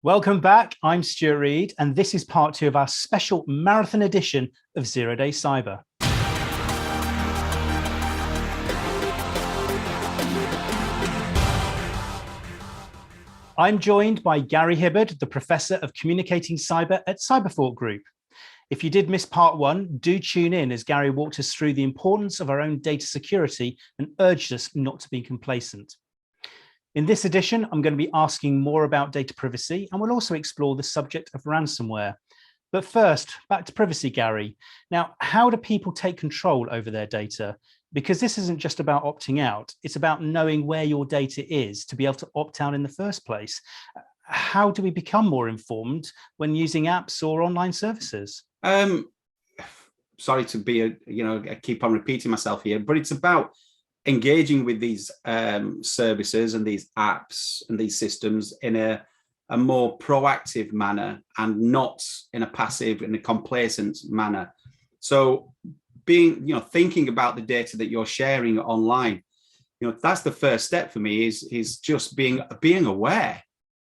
Welcome back. I'm Stuart Reed, and this is part 2 of our special marathon edition of 0 Day Cyber. I'm joined by Gary Hibberd, the Professor of Communicating Cyber at Cyberthought Group. If you did miss part 1, do tune in as Gary walked us through the importance of our own data security and urged us not to be complacent. In this edition, I'm going to be asking more about data privacy, and we'll also explore the subject of ransomware. But first, back to privacy, Gary. Now, how do people take control over their data? Because this isn't just about opting out, it's about knowing where your data is to be able to opt out in the first place. How do we become more informed when using apps or online services? Sorry to be I keep on repeating myself here, but it's about engaging with these services and these apps and these systems in a more proactive manner and not in a passive and a complacent manner. So thinking about the data that you're sharing online, that's the first step for me is just being aware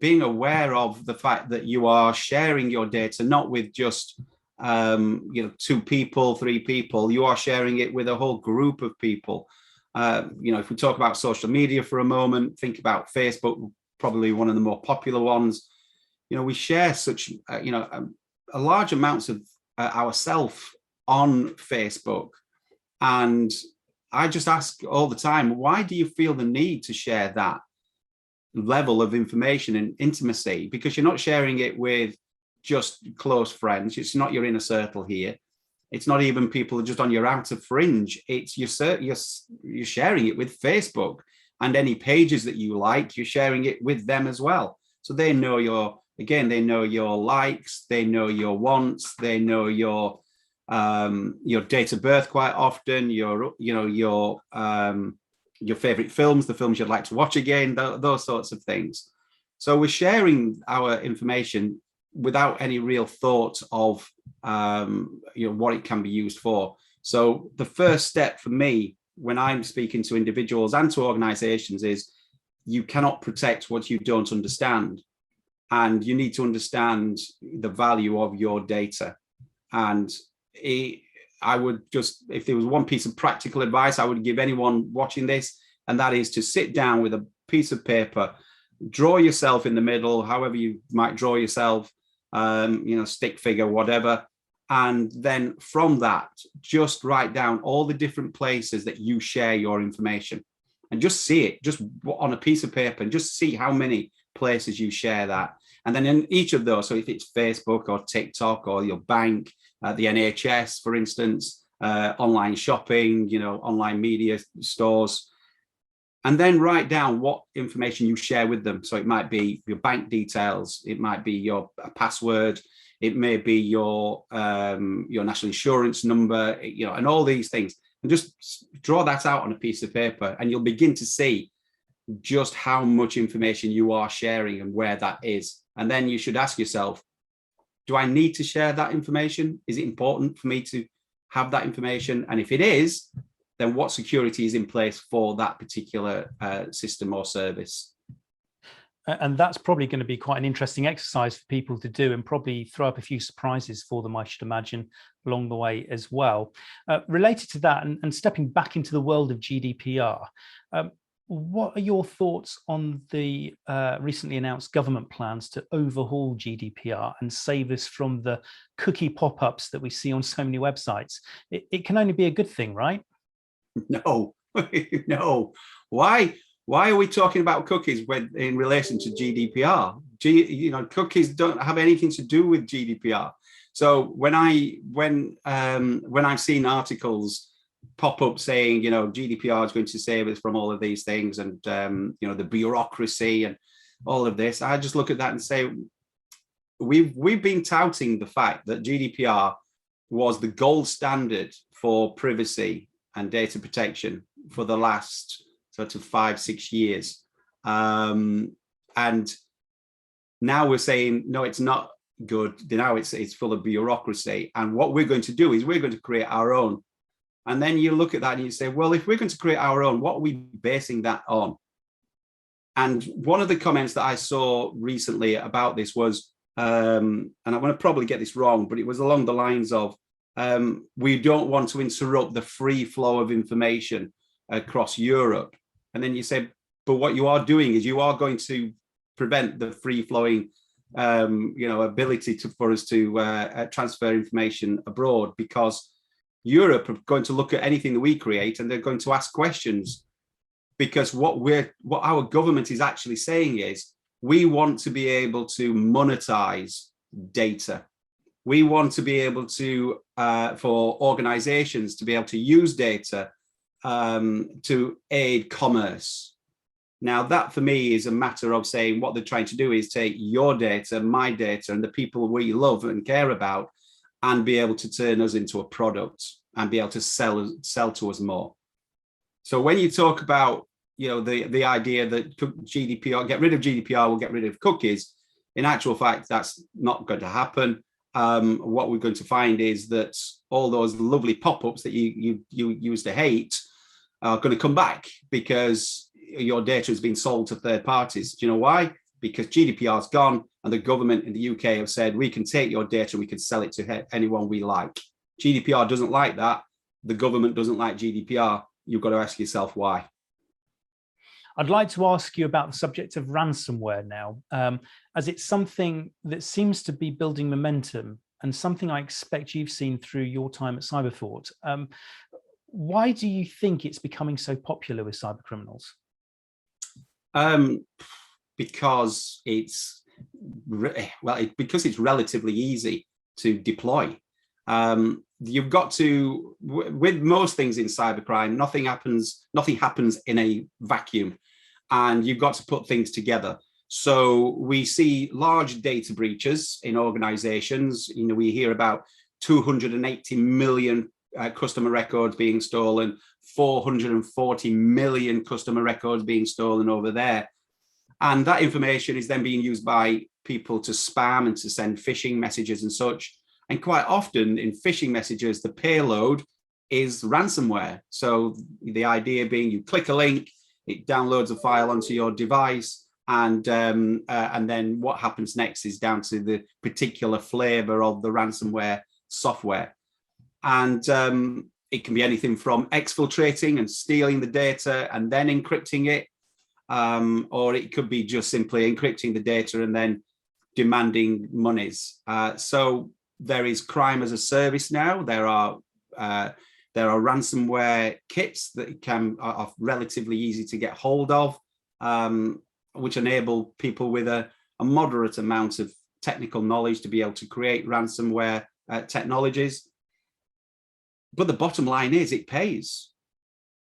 of the fact that you are sharing your data, not with just 2 people, 3 people. You are sharing it with a whole group of people. If we talk about social media for a moment, think about Facebook, probably one of the more popular ones. We share such, a large amounts of ourselves on Facebook. And I just ask all the time, why do you feel the need to share that level of information and intimacy? Because you're not sharing it with just close friends. It's not your inner circle here. It's not even people just on your outer fringe. It's you're sharing it with Facebook, and any pages that you like, you're sharing it with them as well. So they know your likes, they know your wants, they know your date of birth quite often, your favorite films, the films you'd like to watch again, those sorts of things. So we're sharing our information without any real thought of what it can be used for. So the first step for me when I'm speaking to individuals and to organizations is you cannot protect what you don't understand, and you need to understand the value of your data. And I would just, if there was one piece of practical advice I would give anyone watching this, and that is to sit down with a piece of paper, draw yourself in the middle, however you might draw yourself, stick figure, whatever. And then from that, just write down all the different places that you share your information, and just see it just on a piece of paper, and just see how many places you share that. And then in each of those, so if it's Facebook or TikTok or your bank, the NHS, for instance, online shopping, online media stores, and then write down what information you share with them. So it might be your bank details, it might be your password, it may be your national insurance number, and all these things. And just draw that out on a piece of paper, and you'll begin to see just how much information you are sharing and where that is. And then you should ask yourself, do I need to share that information? Is it important for me to have that information? And if it is, then what security is in place for that particular system or service? And that's probably going to be quite an interesting exercise for people to do, and probably throw up a few surprises for them, I should imagine, along the way as well. Related to that, and stepping back into the world of GDPR, what are your thoughts on the recently announced government plans to overhaul GDPR and save us from the cookie pop-ups that we see on so many websites? It can only be a good thing, right? No, no. Why are we talking about cookies when in relation to GDPR? Cookies don't have anything to do with GDPR. So when I've seen articles pop up saying, GDPR is going to save us from all of these things, and the bureaucracy and all of this, I just look at that and say, we've been touting the fact that GDPR was the gold standard for privacy and data protection for the last sort of 5-6 years. And now we're saying, no, it's not good. Now it's full of bureaucracy. And what we're going to do is we're going to create our own. And then you look at that and you say, well, if we're going to create our own, what are we basing that on? And one of the comments that I saw recently about this was, and I'm going to probably get this wrong, but it was along the lines of, we don't want to interrupt the free flow of information across Europe. And then you said, but what you are doing is you are going to prevent the free flowing ability for us to transfer information abroad, because Europe are going to look at anything that we create and they're going to ask questions. Because what our government is actually saying is, we want to be able to monetize data. We want to be able to, for organizations to be able to use data to aid commerce. Now, that for me is a matter of saying what they're trying to do is take your data, my data, and the people we love and care about, and be able to turn us into a product and be able to sell to us more. So when you talk about, the idea that GDPR, get rid of GDPR, will get rid of cookies, in actual fact, that's not going to happen. What we're going to find is that all those lovely pop-ups that you used to hate are going to come back, because your data has been sold to third parties. Do you know why? Because GDPR is gone, and the government in the UK have said, we can take your data, we can sell it to anyone we like. GDPR doesn't like that. The government doesn't like GDPR. You've got to ask yourself why. I'd like to ask you about the subject of ransomware now, as it's something that seems to be building momentum and something I expect you've seen through your time at Cyberfort. Why do you think it's becoming so popular with cyber criminals? Because it's relatively easy to deploy. You've got to, with most things in cybercrime, nothing happens in a vacuum, and you've got to put things together. So we see large data breaches in organizations. We hear about 280 million customer records being stolen, 440 million customer records being stolen over there. And that information is then being used by people to spam and to send phishing messages and such. And quite often in phishing messages, the payload is ransomware. So the idea being, you click a link, it downloads a file onto your device, and then what happens next is down to the particular flavor of the ransomware software. And it can be anything from exfiltrating and stealing the data and then encrypting it, or it could be just simply encrypting the data and then demanding monies. So there is crime as a service now. There are ransomware kits that are relatively easy to get hold of, which enable people with a moderate amount of technical knowledge to be able to create ransomware technologies. But the bottom line is, it pays.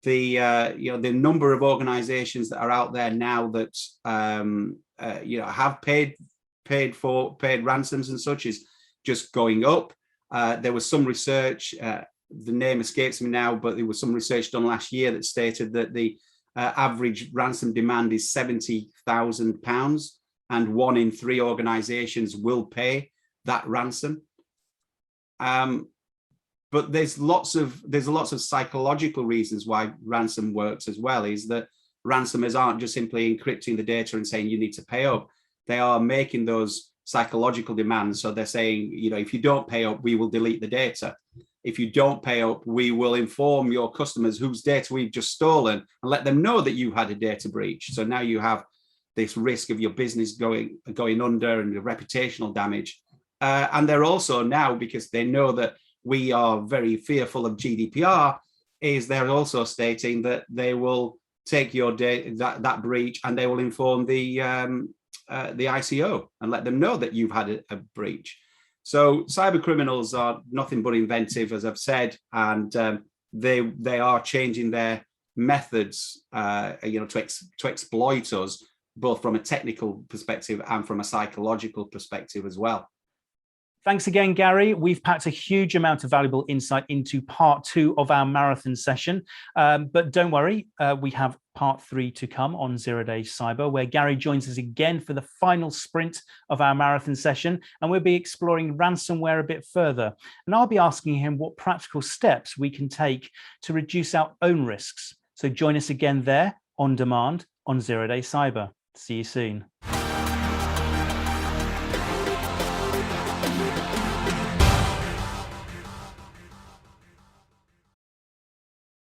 The number of organizations that are out there now that have paid ransoms and such is just going up. There was some research, the name escapes me now, but there was some research done last year that stated that the average ransom demand is £70,000, and 1 in 3 organizations will pay that ransom. But there's lots of psychological reasons why ransom works as well. Is that ransomers aren't just simply encrypting the data and saying you need to pay up. They are making those psychological demands. So they're saying, if you don't pay up, we will delete the data. If you don't pay up, we will inform your customers whose data we've just stolen and let them know that you had a data breach. So now you have this risk of your business going under and your reputational damage. And they're also now, because they know that we are very fearful of GDPR, is they're also stating that they will take your data, that breach, and they will inform the ICO and let them know that you've had a breach. So cyber criminals are nothing but inventive, as I've said, and they are changing their methods, to exploit us, both from a technical perspective and from a psychological perspective as well. Thanks again, Gary. We've packed a huge amount of valuable insight into part 2 of our marathon session. But don't worry, we have part 3 to come on 0 Days Cyber, where Gary joins us again for the final sprint of our marathon session. And we'll be exploring ransomware a bit further. And I'll be asking him what practical steps we can take to reduce our own risks. So join us again there on demand on 0 Days Cyber. See you soon.